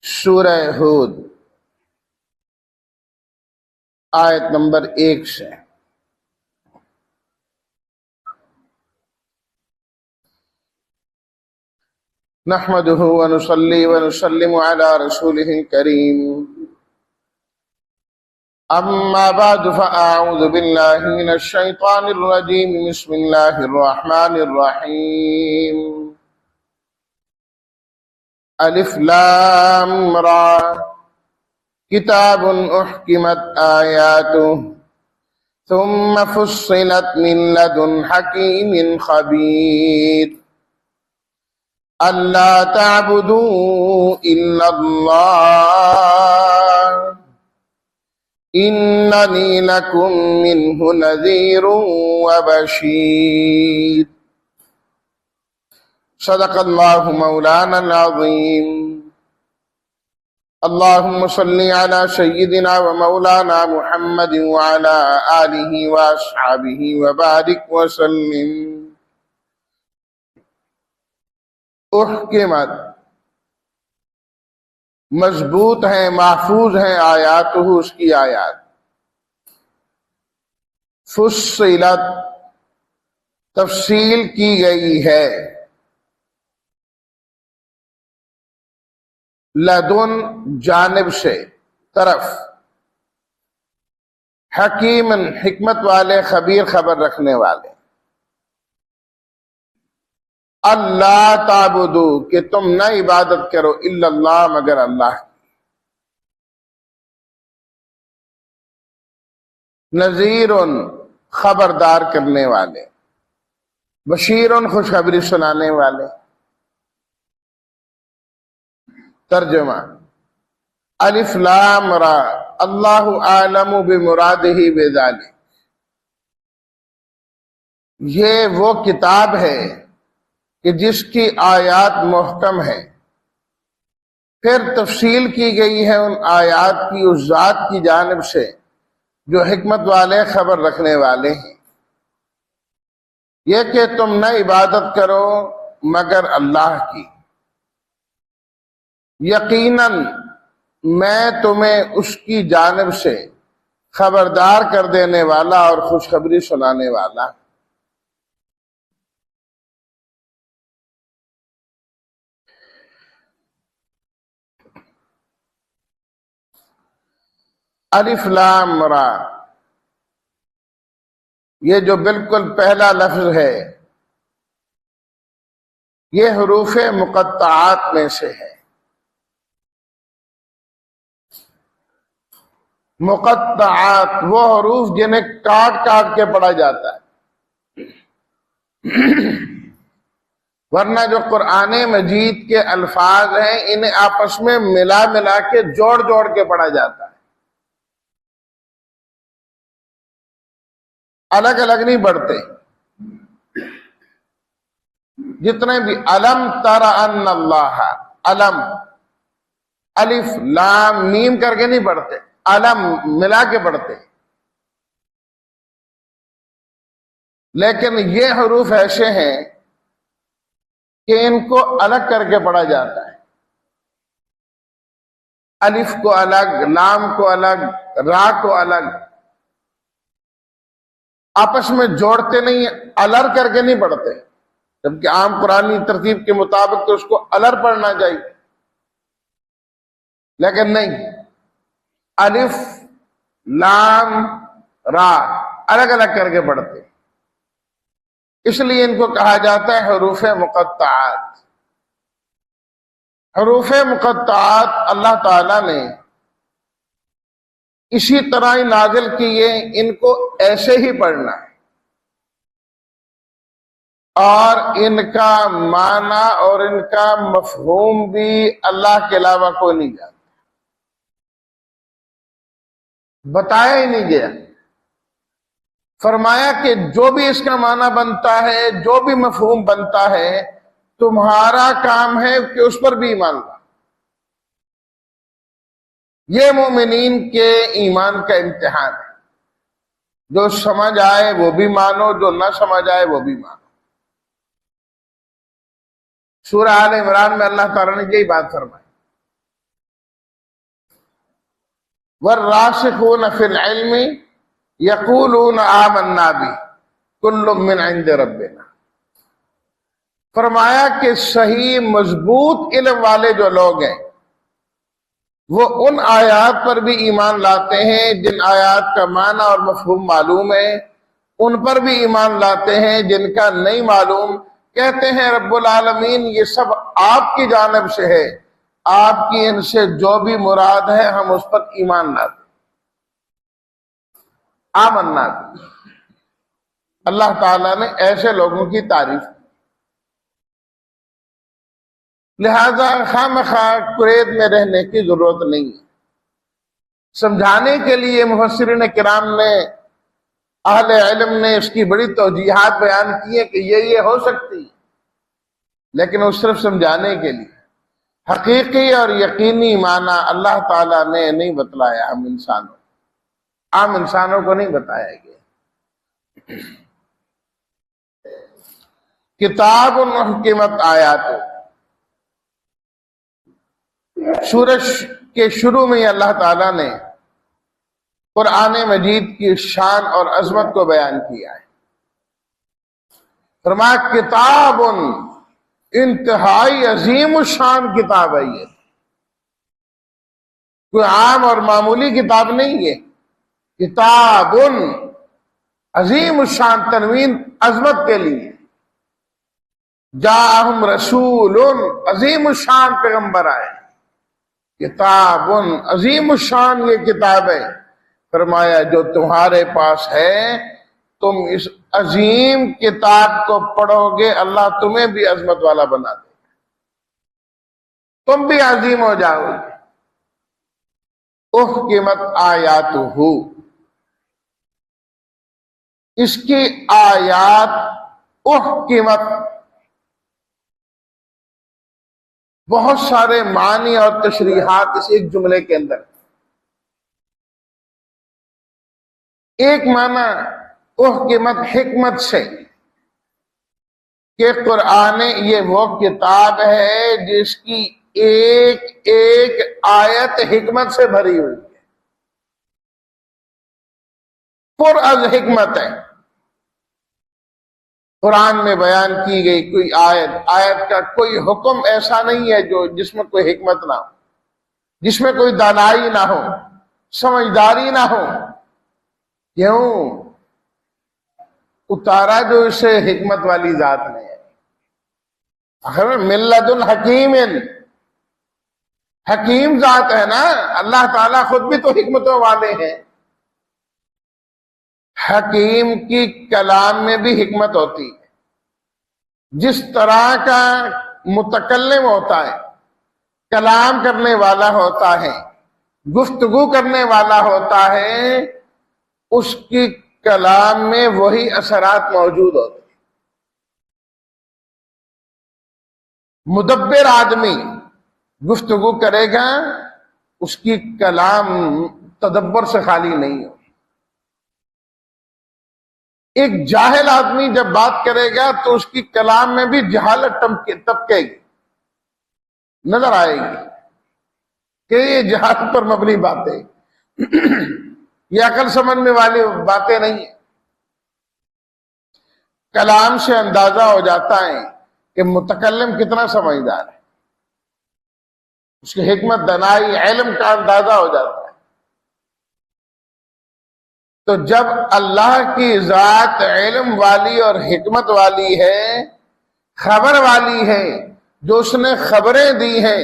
سورہ ہود آیت نمبر 1 سے۔ نحمده ونصلي ونسلم على رسوله الكريم، اما بعد فاعوذ بالله من الشيطان الرجيم، بسم الله الرحمن الرحيم۔ الف لام را، کتاب احکمت آیاته ثم فصلت من لدن حکیم خبیر، اللہ تعبدوا الا اللہ اننی لکم منہ نذیر وبشیر۔ صدق اللہ مولانا العظیم۔ اللہم صلی علی سیدنا و مولانا محمد وعلی آلہ واصحابہ وبارک وسلم۔ احکمت، مضبوط ہیں، محفوظ ہیں آیات، اس کی آیات۔ فصلت، تفصیل کی گئی ہے۔ لدن، جانب سے، طرف۔ حکیم، حکمت والے، خبیر، خبر رکھنے والے۔ اللہ تعبدو، کہ تم نہ عبادت کرو، الا اللہ، مگر اللہ کی۔ نذیر، خبردار کرنے والے۔ بشیر، خوشخبری سنانے والے۔ ترجمہ: الف لام را، اللہ اعلم بمرادہ بذلک۔ یہ وہ کتاب ہے کہ جس کی آیات محکم ہے، پھر تفصیل کی گئی ہے ان آیات کی اس ذات کی جانب سے جو حکمت والے، خبر رکھنے والے ہیں۔ یہ کہ تم نہ عبادت کرو مگر اللہ کی۔ یقیناً میں تمہیں اس کی جانب سے خبردار کر دینے والا اور خوشخبری سنانے والا۔ الف لام را، یہ جو بالکل پہلا لفظ ہے یہ حروف مقطعات میں سے ہے۔ مقطعات وہ حروف جنہیں کاٹ کاٹ کے پڑھا جاتا ہے، ورنہ جو قرآن مجید کے الفاظ ہیں انہیں آپس میں ملا ملا کے جوڑ جوڑ کے پڑھا جاتا ہے، الگ الگ نہیں پڑھتے۔ جتنے بھی علم تر ان اللہ، علم، الف لام میم کر کے نہیں پڑھتے، علم ملا کے پڑھتے۔ لیکن یہ حروف ایسے ہیں کہ ان کو الگ کر کے پڑھا جاتا ہے، الف کو الگ، لام کو الگ، را کو الگ، آپس میں جوڑتے نہیں، الر کر کے نہیں پڑھتے، جبکہ عام قرآنی ترتیب کے مطابق تو اس کو الر پڑھنا چاہیے، لیکن نہیں، الف لام را الگ الگ کر کے پڑھتے، اس لیے ان کو کہا جاتا ہے حروف مقطعات۔ حروف مقطعات اللہ تعالیٰ نے اسی طرح ہی نازل کیے، ان کو ایسے ہی پڑھنا ہے، اور ان کا معنی اور ان کا مفہوم بھی اللہ کے علاوہ کوئی نہیں جانتا، بتایا ہی نہیں گیا۔ فرمایا کہ جو بھی اس کا معنی بنتا ہے، جو بھی مفہوم بنتا ہے، تمہارا کام ہے کہ اس پر بھی ایمان لاؤ۔ یہ مومنین کے ایمان کا امتحان ہے، جو سمجھ آئے وہ بھی مانو، جو نہ سمجھ آئے وہ بھی مانو۔ سورہ آل عمران میں اللہ تعالیٰ نے یہی بات فرمائی، والراسخون فی العلم یقولون آمنا بہ کل من عند ربنا. فرمایا کہ صحیح مضبوط علم والے جو لوگ ہیں وہ ان آیات پر بھی ایمان لاتے ہیں جن آیات کا معنی اور مفہوم معلوم ہے، ان پر بھی ایمان لاتے ہیں جن کا نہیں معلوم. کہتے ہیں رب العالمین یہ سب آپ کی جانب سے ہے، آپ کی ان سے جو بھی مراد ہے ہم اس پر ایمان لاتے ہیں. آمنا بھی. اللہ تعالیٰ نے ایسے لوگوں کی تعریف کی. لہذا خواہ قرید میں رہنے کی ضرورت نہیں ہے. سمجھانے کے لیے مفسرین کرام نے، اہل علم نے اس کی بڑی توجیحات بیان کی ہے کہ یہ ہو سکتی ہے، لیکن وہ صرف سمجھانے کے لیے. حقیقی اور یقینی معنی اللہ تعالیٰ نے نہیں بتلایا عام انسانوں کو نہیں بتایا گیا. کتاب حکمت آیات. سورج کے شروع میں اللہ تعالیٰ نے قرآن مجید کی شان اور عظمت کو بیان کیا ہے. فرمایا کتاب انتہائی عظیم الشان کتاب ہے. یہ کوئی عام اور معمولی کتاب نہیں ہے. کتاب عظیم الشان، تنوین عظمت کے لیے. جاءہم رسول عظیم الشان پیغمبر آئے. کتاب عظیم الشان یہ کتاب ہے. فرمایا جو تمہارے پاس ہے تم اس عظیم کتاب کو پڑھو گے اللہ تمہیں بھی عظمت والا بنا دے گا، تم بھی عظیم ہو جاؤ گے. احکمت آیاتہ، اس کی آیات احکمت. بہت سارے معنی اور تشریحات اس ایک جملے کے اندر. ایک معنی احکمت حکمت سے کہ قرآن یہ وہ کتاب ہے جس کی ایک ایک آیت حکمت سے بھری ہوئی ہے، پر از حکمت ہے. قرآن میں بیان کی گئی کوئی آیت کا کوئی حکم ایسا نہیں ہے جس میں کوئی حکمت نہ ہو، جس میں کوئی دانائی نہ ہو، سمجھداری نہ ہو. کیوں؟ اتارا جو اسے حکمت والی ذات نے ہے. آخر من لدن حکیم، حکیم ذات ہے نا. اللہ تعالیٰ خود بھی تو حکمتوں والے ہیں. حکیم کی کلام میں بھی حکمت ہوتی ہے. جس طرح کا متکلم ہوتا ہے، کلام کرنے والا ہوتا ہے، گفتگو کرنے والا ہوتا ہے، اس کی کلام میں وہی اثرات موجود ہوتے ہیں. مدبر آدمی گفتگو کرے گا، اس کی کلام تدبر سے خالی نہیں ہو. ایک جاہل آدمی جب بات کرے گا تو اس کی کلام میں بھی جہالت ٹپکے گی، نظر آئے گی کہ یہ جہالت پر مبنی باتیں، یہ عقل سمجھنے والی باتیں نہیں ہیں. کلام سے اندازہ ہو جاتا ہے کہ متکلم کتنا سمجھدار ہے، اس کی حکمت دانائی علم کا اندازہ ہو جاتا ہے. تو جب اللہ کی ذات علم والی اور حکمت والی ہے، خبر والی ہے، جو اس نے خبریں دی ہیں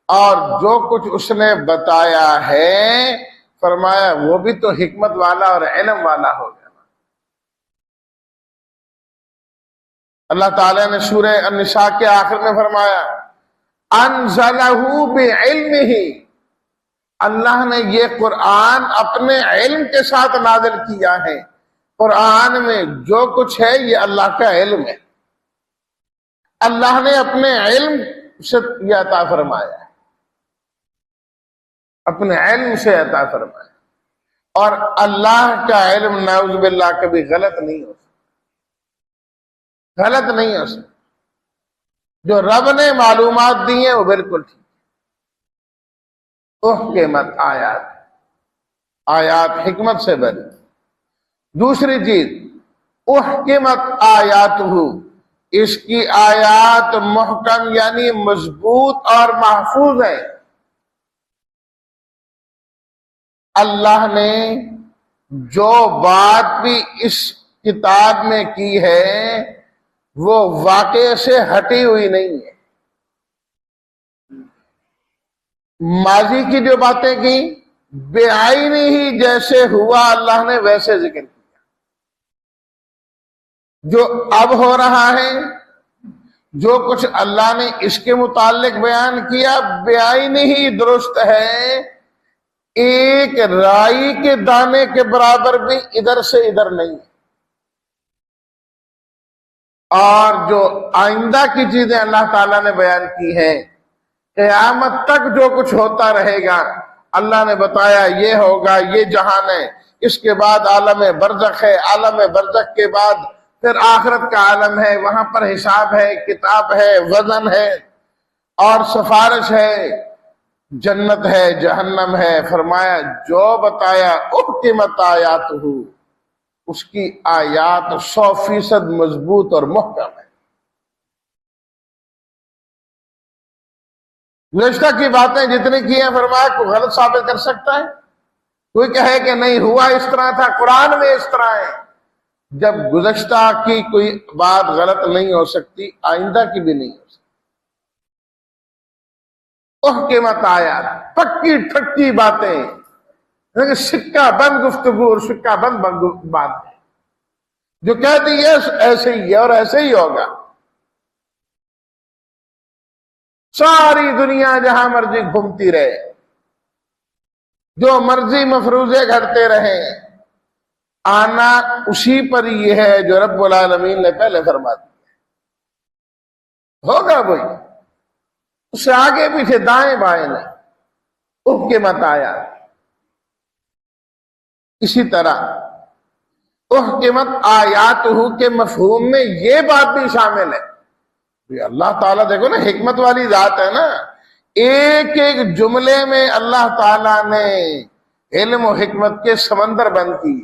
اور جو کچھ اس نے بتایا ہے، فرمایا وہ بھی تو حکمت والا اور علم والا ہو گیا. اللہ تعالیٰ نے سورہ النساء کے آخر میں فرمایا انزلہ بعلمہ، اللہ نے یہ قرآن اپنے علم کے ساتھ نازل کیا ہے. قرآن میں جو کچھ ہے یہ اللہ کا علم ہے، اللہ نے اپنے علم سے یہ عطا فرمایا ہے، اپنے علم سے عطا فرمایا. اور اللہ کا علم نعوذ باللہ کبھی غلط نہیں ہو سکتا، غلط نہیں ہو سکتا. جو رب نے معلومات دی ہیں وہ بالکل ٹھیک. احکمت آیات، آیات حکمت سے بھری. دوسری چیز احکمت آیاتہ، اس کی آیات محکم یعنی مضبوط اور محفوظ ہے. اللہ نے جو بات بھی اس کتاب میں کی ہے وہ واقعے سے ہٹی ہوئی نہیں ہے. ماضی کی جو باتیں کی بے آئینی ہی جیسے ہوا اللہ نے ویسے ذکر کیا. جو اب ہو رہا ہے، جو کچھ اللہ نے اس کے متعلق بیان کیا بے آئینی ہی درست ہے. ایک رائی کے دانے کے برابر بھی ادھر سے ادھر نہیں. اور جو آئندہ کی چیزیں اللہ تعالیٰ نے بیان کی ہیں، قیامت تک جو کچھ ہوتا رہے گا اللہ نے بتایا یہ ہوگا، یہ جہان ہے، اس کے بعد عالم برزخ ہے، عالم برزخ کے بعد پھر آخرت کا عالم ہے، وہاں پر حساب ہے، کتاب ہے، وزن ہے اور سفارش ہے، جنت ہے، جہنم ہے. فرمایا جو بتایا احکمت آیاتہ، اس کی آیات 100% مضبوط اور محکم ہے. گزشتہ کی باتیں جتنی کی ہیں فرمایا کوئی غلط ثابت کر سکتا ہے؟ کوئی کہے کہ نہیں ہوا اس طرح تھا، قرآن میں اس طرح ہے. جب گزشتہ کی کوئی بات غلط نہیں ہو سکتی آئندہ کی بھی نہیں ہو سکتی. احکمت آیات، پکی ٹھکی باتیں، سکہ بند گفتگو اور سکہ بند بات ہے. جو کہتی ہے ایسے ہی ہے اور ایسے ہی ہوگا. ساری دنیا جہاں مرضی گھومتی رہے، جو مرضی مفروضے گھڑتے رہے، آنا اسی پر یہ ہے جو رب العالمین نے پہلے فرما دیا. ہوگا وہی، اس سے آگے پیچھے دائیں بائیں نہیں. احکمت آیات. اسی طرح احکمت آیاتہ کے مفہوم میں یہ بات بھی شامل ہے. اللہ تعالیٰ دیکھو نا حکمت والی ذات ہے نا، ایک ایک جملے میں اللہ تعالیٰ نے علم و حکمت کے سمندر بند کی.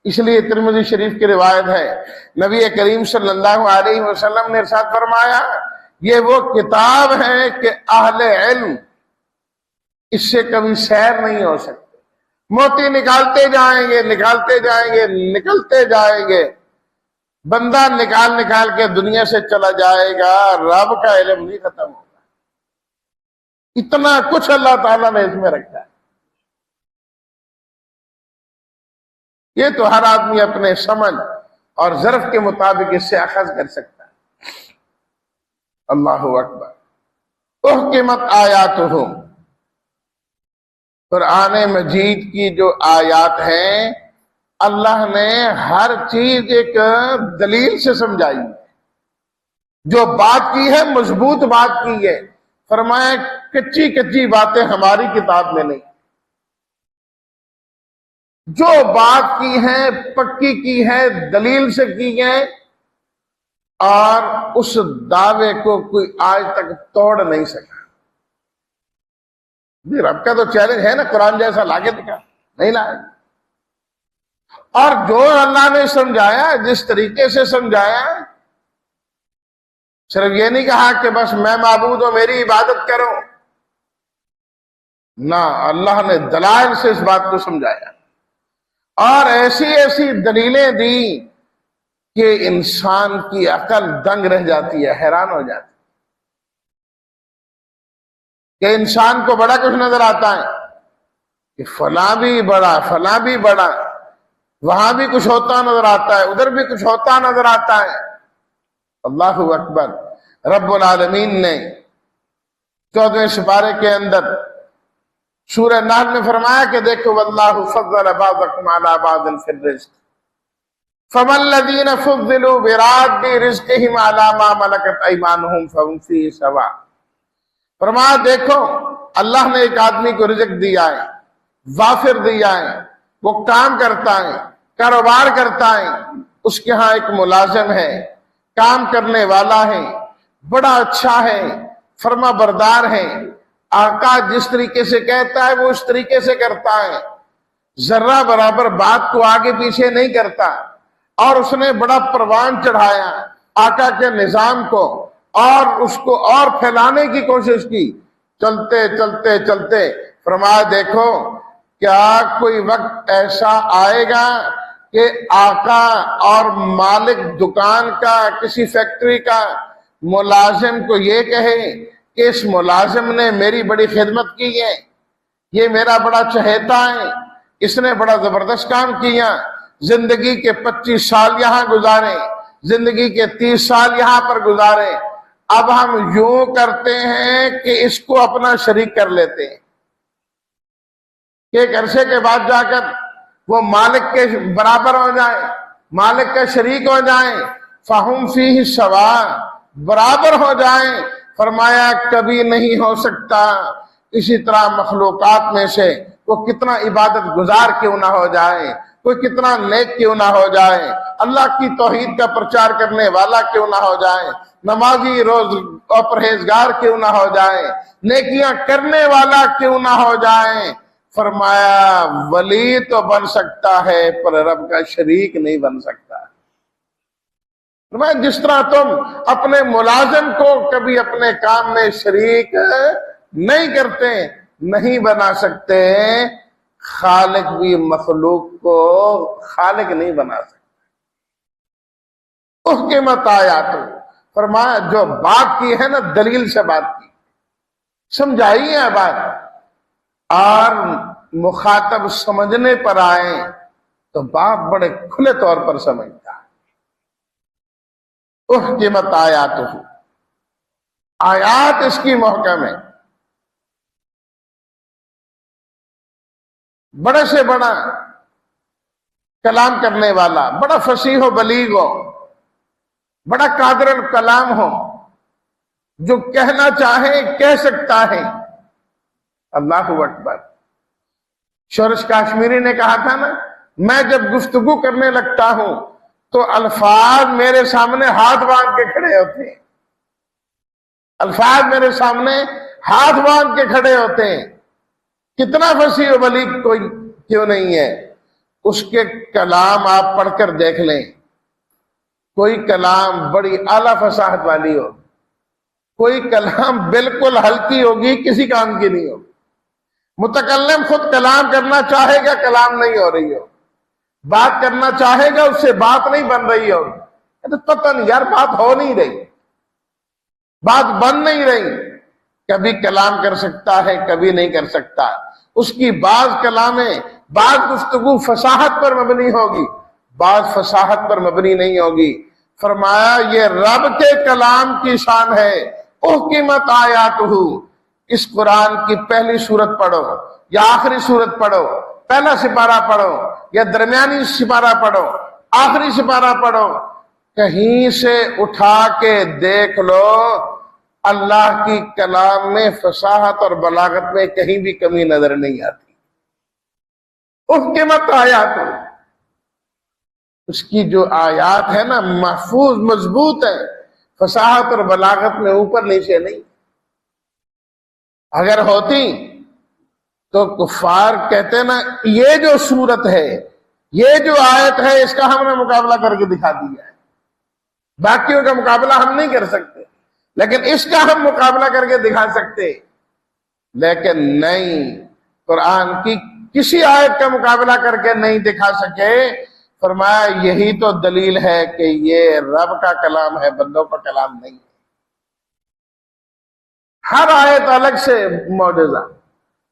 اس لیے ترمذی شریف کی روایت ہے، نبی کریم صلی اللہ علیہ وسلم نے ارشاد فرمایا یہ وہ کتاب ہے کہ اہل علم اس سے کبھی سیر نہیں ہو سکتے. موتی نکالتے جائیں گے، نکالتے جائیں گے، نکلتے جائیں گے، بندہ نکال کے دنیا سے چلا جائے گا، رب کا علم نہیں ختم ہوگا. اتنا کچھ اللہ تعالیٰ نے اس میں رکھا ہے. یہ تو ہر آدمی اپنے سمجھ اور ظرف کے مطابق اس سے اخذ کر سکتا ہے. اللہ اکبر. احکمت آیاتہ، قرآن مجید کی جو آیات ہیں اللہ نے ہر چیز ایک دلیل سے سمجھائی. جو بات کی ہے مضبوط بات کی ہے. فرمایا کچی کچی باتیں ہماری کتاب میں نہیں، جو بات کی ہے پکی کی ہے، دلیل سے کی ہے، اور اس دعوے کو کوئی آج تک توڑ نہیں سکا. رب کا تو چیلنج ہے نا، قرآن جیسا لاگے دکھا، نہیں لائے. اور جو اللہ نے سمجھایا جس طریقے سے سمجھایا، صرف یہ نہیں کہا کہ بس میں معبود ہوں میری عبادت کرو، نہ، اللہ نے دلائل سے اس بات کو سمجھایا اور ایسی ایسی دلیلیں دی کہ انسان کی عقل دنگ رہ جاتی ہے، حیران ہو جاتی ہے. کہ انسان کو بڑا کچھ نظر آتا ہے کہ فلاں بھی بڑا، فلاں بھی بڑا، وہاں بھی کچھ ہوتا نظر آتا ہے، ادھر بھی کچھ ہوتا نظر آتا ہے. اللہ اکبر. رب العالمین نے 14ویں سپارے کے اندر سورہ نحل میں فرمایا کہ دیکھو واللہ فضل بعضکم علی بعض فی الرزق فما الذین فضلوا براد رزقہم علی ما ملکت ایمانہم فہم فیہ سواء. فرمایا دیکھو اللہ نے ایک آدمی کو رزق دیا ہے، وافر دیا ہے، وہ کام کرتا ہے، کاروبار کرتا ہے، اس کے ہاں ایک ملازم ہے، کام کرنے والا ہے، بڑا اچھا ہے، فرما بردار ہے، آقا جس طریقے سے کہتا ہے وہ اس طریقے سے کرتا ہے، ذرہ برابر بات کو آگے پیچھے نہیں کرتا۔ اور اس نے بڑا پروان چڑھایا آقا کے نظام کو اور اس کو اور پھیلانے کی کوشش کی۔ چلتے چلتے چلتے فرمایا دیکھو کیا کوئی وقت ایسا آئے گا کہ آقا اور مالک دکان کا، کسی فیکٹری کا ملازم کو یہ کہے کہ اس ملازم نے میری بڑی خدمت کی ہے، یہ میرا بڑا چہیتا ہے، اس نے بڑا زبردست کام کیا، زندگی کے 25 سال یہاں گزارے، زندگی کے 30 سال یہاں پر گزارے، اب ہم یوں کرتے ہیں کہ اس کو اپنا شریک کر لیتے ہیں کہ ایک عرصے کے بعد جا کر وہ مالک کے برابر ہو جائیں، مالک کا شریک ہو جائیں، فہم فیہ سوا، برابر ہو جائیں۔ فرمایا کبھی نہیں ہو سکتا۔ اسی طرح مخلوقات میں سے وہ کتنا عبادت گزار کیوں نہ ہو جائے، کوئی کتنا نیک کیوں نہ ہو جائے، اللہ کی توحید کا پرچار کرنے والا کیوں نہ ہو جائے، نمازی روز اور پرہیزگار کیوں نہ ہو جائے، نیکیاں کرنے والا کیوں نہ ہو جائے، فرمایا ولی تو بن سکتا ہے پر رب کا شریک نہیں بن سکتا۔ فرمایا جس طرح تم اپنے ملازم کو کبھی اپنے کام میں شریک نہیں کرتے، نہیں بنا سکتے، خالق بھی مخلوق کو خالق نہیں بنا سکتے۔ احکمت آیات، فرمایا جو بات کی ہے نا دلیل سے بات کی، سمجھائی ہے بات، اور مخاطب سمجھنے پر آئے تو بات بڑے کھلے طور پر سمجھتا ہے۔ احکمت آیات، آیات اس کی محکم ہے، بڑے سے بڑا کلام کرنے والا، بڑا فصیح و بلیغ ہو، بڑا قادر الکلام ہو، جو کہنا چاہے کہہ سکتا ہے۔ اللہ اکبر۔ شورش کاشمیری نے کہا تھا نا، میں جب گفتگو کرنے لگتا ہوں تو الفاظ میرے سامنے ہاتھ باندھ کے کھڑے ہوتے ہیں، الفاظ میرے سامنے ہاتھ باندھ کے کھڑے ہوتے ہیں۔ کتنا فصیح و بلیغ کوئی کیوں نہیں ہے، اس کے کلام آپ پڑھ کر دیکھ لیں، کوئی کلام بڑی اعلیٰ فصاحت والی ہو، کوئی کلام بالکل ہلکی ہوگی، کسی کام کی نہیں ہوگی۔ متکلم خود کلام کرنا چاہے گا، کلام نہیں ہو رہی ہو، بات کرنا چاہے گا، اس سے بات نہیں بن رہی ہو، تو پتہ نہیں یار بات ہو نہیں رہی، بات بن نہیں رہی۔ کبھی کلام کر سکتا ہے، کبھی نہیں کر سکتا۔ اس کی بعض کلامیں، بعض گفتگو فصاحت پر مبنی ہوگی، بعض فصاحت پر مبنی نہیں ہوگی۔ فرمایا یہ رب کے کلام کی شان ہے۔ احکمت آیاتہ، اس قرآن کی پہلی سورت پڑھو یا آخری سورت پڑھو، پہلا سپارہ پڑھو یا درمیانی سپارہ پڑھو، آخری سپارہ پڑھو، کہیں سے اٹھا کے دیکھ لو اللہ کی کلام میں فصاحت اور بلاغت میں کہیں بھی کمی نظر نہیں آتی۔ احکمت آیات، اس کی جو آیات ہے نا محفوظ مضبوط ہے، فصاحت اور بلاغت میں اوپر نیچے نہیں۔ اگر ہوتی تو کفار کہتے نا یہ جو صورت ہے، یہ جو آیت ہے، اس کا ہم نے مقابلہ کر کے دکھا دیا ہے، باقیوں کا مقابلہ ہم نہیں کر سکتے، لیکن اس کا ہم مقابلہ کر کے دکھا سکتے۔ لیکن نہیں، قرآن کی کسی آیت کا مقابلہ کر کے نہیں دکھا سکے۔ فرمایا یہی تو دلیل ہے کہ یہ رب کا کلام ہے، بندوں کا کلام نہیں ہے۔ ہر آیت الگ سے معجزہ،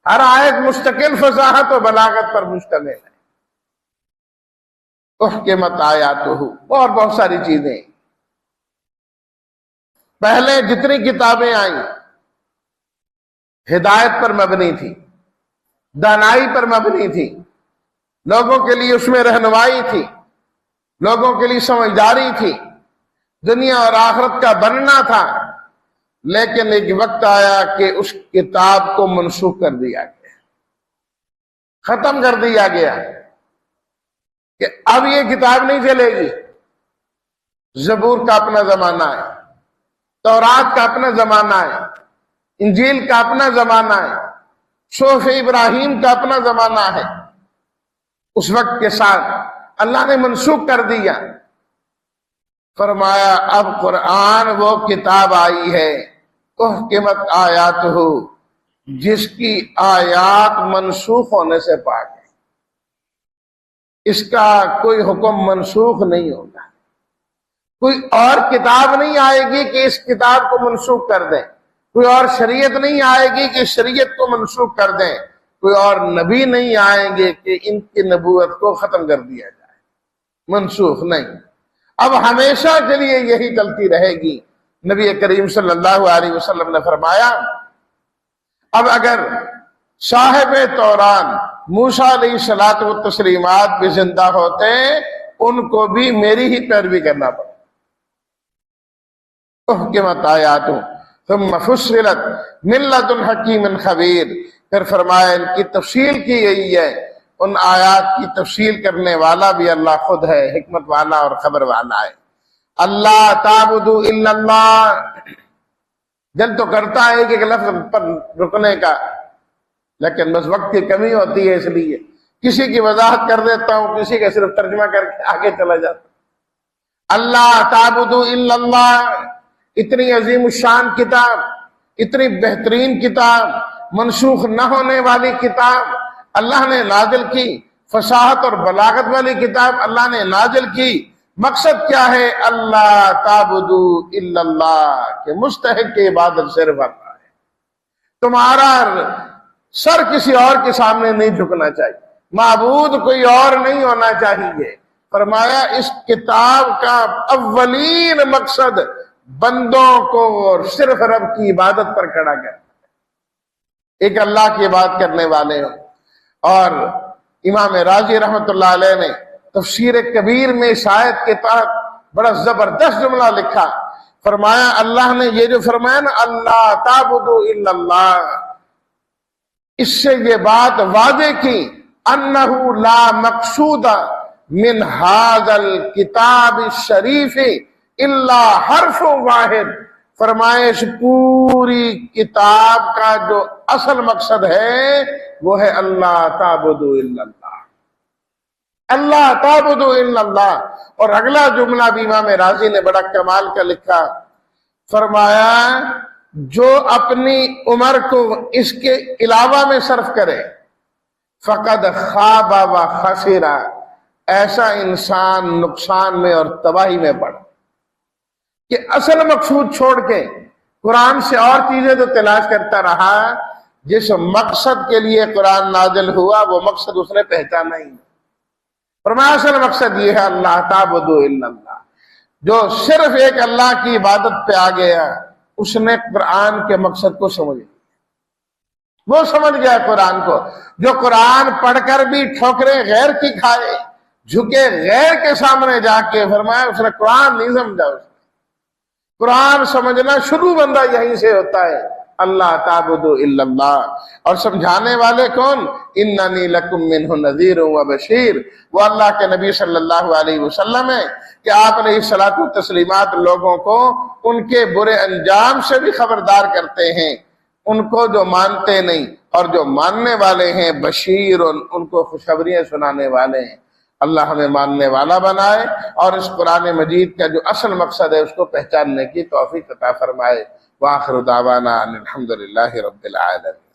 ہر آیت مستقل فصاحت و بلاغت پر مشتمل ہے۔ احکمت آیاتہ، اور بہت ساری چیزیں پہلے جتنی کتابیں آئیں ہدایت پر مبنی تھی، دانائی پر مبنی تھی، لوگوں کے لیے اس میں رہنمائی تھی، لوگوں کے لیے سمجھداری تھی، دنیا اور آخرت کا بننا تھا۔ لیکن ایک وقت آیا کہ اس کتاب کو منسوخ کر دیا گیا، ختم کر دیا گیا کہ اب یہ کتاب نہیں چلے گی۔ زبور کا اپنا زمانہ ہے، تورات کا اپنا زمانہ ہے، انجیل کا اپنا زمانہ ہے، صحف ابراہیم کا اپنا زمانہ ہے، اس وقت کے ساتھ اللہ نے منسوخ کر دیا۔ فرمایا اب قرآن وہ کتاب آئی ہے احکمت آیات ہو، جس کی آیات منسوخ ہونے سے پاک ہے، اس کا کوئی حکم منسوخ نہیں ہوگا، کوئی اور کتاب نہیں آئے گی کہ اس کتاب کو منسوخ کر دیں، کوئی اور شریعت نہیں آئے گی کہ شریعت کو منسوخ کر دیں، کوئی اور نبی نہیں آئیں گے کہ ان کی نبوت کو ختم کر دیا جائے، منسوخ نہیں۔ اب ہمیشہ کے لیے یہی چلتی رہے گی۔ نبی کریم صلی اللہ علیہ وسلم نے فرمایا اب اگر صاحب توران موسیٰ علیہ الصلوۃ والتسلیمات بھی زندہ ہوتے ان کو بھی میری ہی پیروی کرنا پڑے۔ احکمت آیات ثم فصلت من لدن حکیم خبیر، پھر فرمایا ان کی تفصیل کی گئی ہے، ان آیات کی تفصیل کرنے والا بھی اللہ خود ہے، حکمت والا اور خبر والا ہے۔ اللہ تعبدوا الا اللہ، دل تو کرتا ہے کہ لفظ پر رکنے کا، لیکن بس وقت کی کمی ہوتی ہے، اس لیے کسی کی وضاحت کر دیتا ہوں، کسی کا صرف ترجمہ کر کے آگے چلا جاتا ہوں۔ اللہ تعبدوا الا اللہ، اتنی عظیم الشان کتاب، اتنی بہترین کتاب، منسوخ نہ ہونے والی کتاب اللہ نے نازل کی، فصاحت اور بلاغت والی کتاب اللہ نے نازل کی۔ مقصد کیا ہے؟ اللہ تعبدوا الا اللہ، کہ مستحق کی عبادت صرف اللہ ہے، تمہارا سر کسی اور کے سامنے نہیں جھکنا چاہیے، معبود کوئی اور نہیں ہونا چاہیے۔ فرمایا اس کتاب کا اولین مقصد بندوں کو صرف رب کی عبادت پر کھڑا کرنا، ایک اللہ کی عبادت کرنے والے ہوں۔ اور امام راضی رحمۃ اللہ علیہ نے تفسیر کبیر میں اس آیت کے تحت بڑا زبردست جملہ لکھا۔ فرمایا اللہ نے یہ جو فرمایا نا اللہ تعبدوا الا اللہ، اس سے یہ بات واضح کی انہ لا مقصود من ھذا الکتاب الشریف الا حرف واحد۔ فرمائے اس پوری کتاب کا جو اصل مقصد ہے وہ ہے اللہ تعبدوا الا اللہ، اللہ تعبدوا الا اللہ۔ اور اگلا جملہ بھی امام راضی نے بڑا کمال کا لکھا، فرمایا جو اپنی عمر کو اس کے علاوہ میں صرف کرے فقد خواب و خسر، ایسا انسان نقصان میں اور تباہی میں پڑ کہ اصل مقصود چھوڑ کے قرآن سے اور چیزیں تو تلاش کرتا رہا، جس مقصد کے لیے قرآن نازل ہوا وہ مقصد اس نے پہچانا ہی نہیں۔ فرمایا اصل مقصد یہ ہے اللہ تعبدوا الا اللہ، جو صرف ایک اللہ کی عبادت پہ آ گیا اس نے قرآن کے مقصد کو سمجھ لیا، وہ سمجھ گیا قرآن کو۔ جو قرآن پڑھ کر بھی ٹھوکریں غیر کی کھائے، جھکے غیر کے سامنے جا کے، فرمایا اس نے قرآن نہیں سمجھا، اس نے قرآن سمجھنا شروع بندہ یہیں سے ہوتا ہے، اللہ تعبدوا الا اللہ۔ اور سمجھانے والے کون؟ اننی لکم منہ نذیر و بشیر، وہ اللہ کے نبی صلی اللہ علیہ وسلم ہے کہ آپ علیہ الصلوۃ والتسلیمات لوگوں کو ان کے برے انجام سے بھی خبردار کرتے ہیں، ان کو جو مانتے نہیں اور جو ماننے والے ہیں بشیر، ان کو خوشخبریاں سنانے والے ہیں۔ اللہ ہمیں ماننے والا بنائے اور اس قرآن مجید کا جو اصل مقصد ہے اس کو پہچاننے کی توفیق عطا فرمائے۔ وآخر دعوانا ان الحمد للہ رب العالمین۔